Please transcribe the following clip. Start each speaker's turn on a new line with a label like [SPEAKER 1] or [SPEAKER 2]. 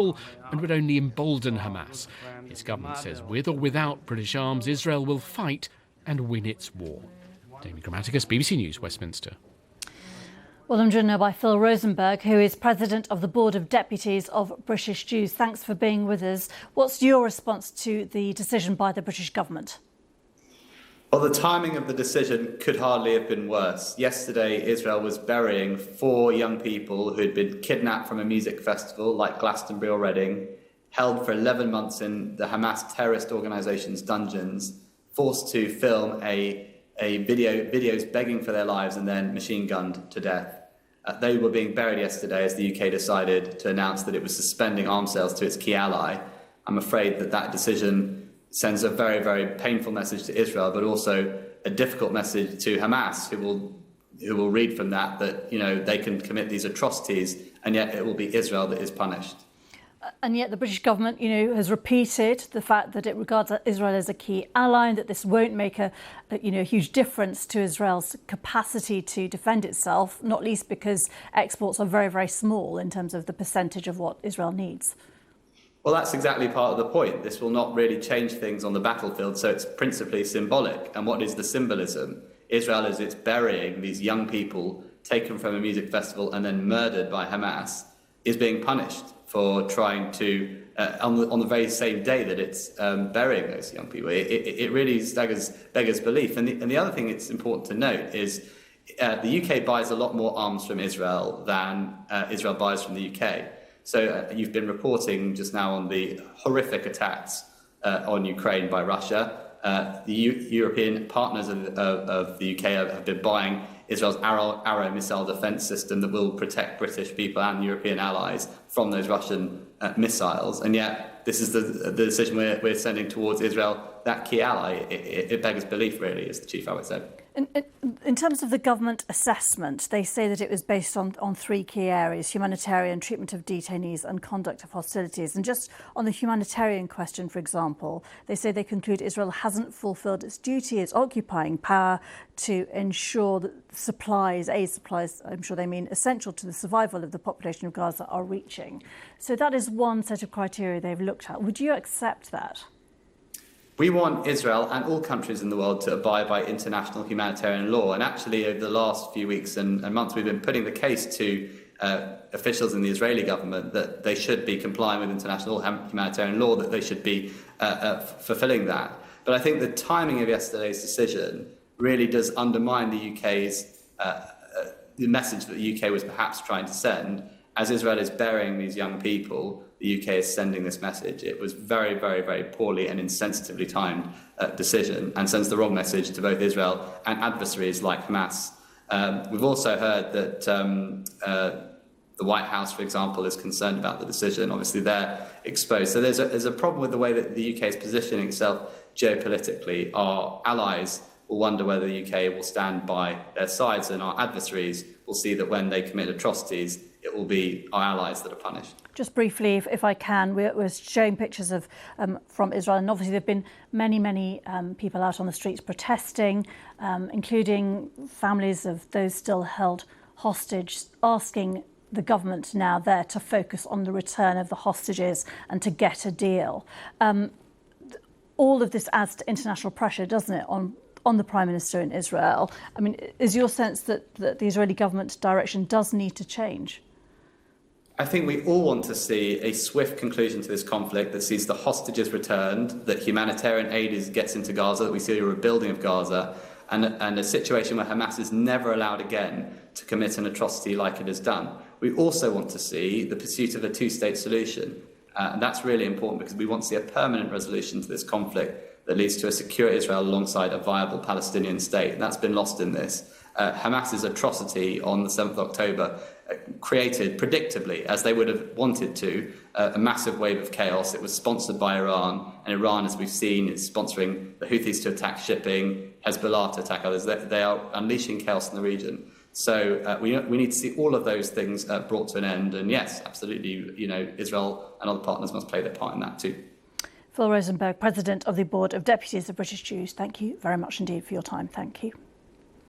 [SPEAKER 1] and would only embolden Hamas. His government says with or without British arms, Israel will fight and win its war. Damien Grammaticus, BBC News, Westminster.
[SPEAKER 2] Well, I'm joined now by Phil Rosenberg, who is President of the Board of Deputies of British Jews. Thanks for being with us. What's your response to the decision by the British government?
[SPEAKER 3] Well, the timing of the decision could hardly have been worse. Yesterday, Israel was burying 4 young people who had been kidnapped from a music festival like Glastonbury or Reading, held for 11 months in the Hamas terrorist organisation's dungeons, forced to film videos begging for their lives and then machine gunned to death. They were being buried yesterday as the UK decided to announce that it was suspending arms sales to its key ally. I'm afraid that decision sends a very, very painful message to Israel, but also a difficult message to Hamas, who will read from that they can commit these atrocities, and yet it will be Israel that is punished.
[SPEAKER 2] And yet the British government, has repeated the fact that it regards Israel as a key ally, and that this won't make a huge difference to Israel's capacity to defend itself, not least because exports are very, very small in terms of the percentage of what Israel needs.
[SPEAKER 3] Well, that's exactly part of the point. This will not really change things on the battlefield, so it's principally symbolic. And what is the symbolism? Israel, as it's burying these young people taken from a music festival and then murdered by Hamas, is being punished for trying to, on the very same day that it's burying those young people. It really beggars belief. And the other thing it's important to note is the UK buys a lot more arms from Israel than Israel buys from the UK. So you've been reporting just now on the horrific attacks on Ukraine by Russia. The European partners of the UK have been buying Israel's Arrow missile defence system that will protect British people and European allies from those Russian missiles. And yet this is the decision we're sending towards Israel, that key ally. It beggars belief, really, as the Chief Abbot said.
[SPEAKER 2] In terms of the government assessment, they say that it was based on 3 key areas: humanitarian, treatment of detainees and conduct of hostilities. And just on the humanitarian question, for example, they say they conclude Israel hasn't fulfilled its duty as occupying power to ensure that aid supplies, I'm sure they mean essential to the survival of the population of Gaza, are reaching. So that is one set of criteria they've looked at. Would you accept that?
[SPEAKER 3] We want Israel and all countries in the world to abide by international humanitarian law. And actually, over the last few weeks and months, we've been putting the case to officials in the Israeli government that they should be complying with international humanitarian law, that they should be fulfilling that. But I think the timing of yesterday's decision really does undermine the UK's the message that the UK was perhaps trying to send. As Israel is burying these young people, the UK is sending this message. It was very, very, very poorly and insensitively timed decision, and sends the wrong message to both Israel and adversaries like Hamas. We've also heard that the White House, for example, is concerned about the decision. Obviously, they're exposed. So there's a problem with the way that the UK is positioning itself geopolitically. Our allies will wonder whether the UK will stand by their sides, and our adversaries will see that when they commit atrocities, it will be our allies that are punished.
[SPEAKER 2] Just briefly, if I can, we're showing pictures of from Israel, and obviously there have been many people out on the streets protesting, including families of those still held hostage, asking the government now there to focus on the return of the hostages and to get a deal. All of this adds to international pressure, doesn't it, on the Prime Minister in Israel? I mean, is your sense that the Israeli government direction does need to change?
[SPEAKER 3] I think we all want to see a swift conclusion to this conflict that sees the hostages returned, that humanitarian aid gets into Gaza, that we see a rebuilding of Gaza, and a situation where Hamas is never allowed again to commit an atrocity like it has done. We also want to see the pursuit of a 2-state solution. And that's really important because we want to see a permanent resolution to this conflict that leads to a secure Israel alongside a viable Palestinian state. And that's been lost in this. Hamas's atrocity on the 7th of October created, predictably, as they would have wanted to, a massive wave of chaos. It was sponsored by Iran, and Iran, as we've seen, is sponsoring the Houthis to attack shipping, Hezbollah to attack others. They are unleashing chaos in the region. So we need to see all of those things brought to an end. And yes, absolutely, Israel and other partners must play their part in that too.
[SPEAKER 2] Phil Rosenberg, President of the Board of Deputies of British Jews, thank you very much indeed for your time. Thank you.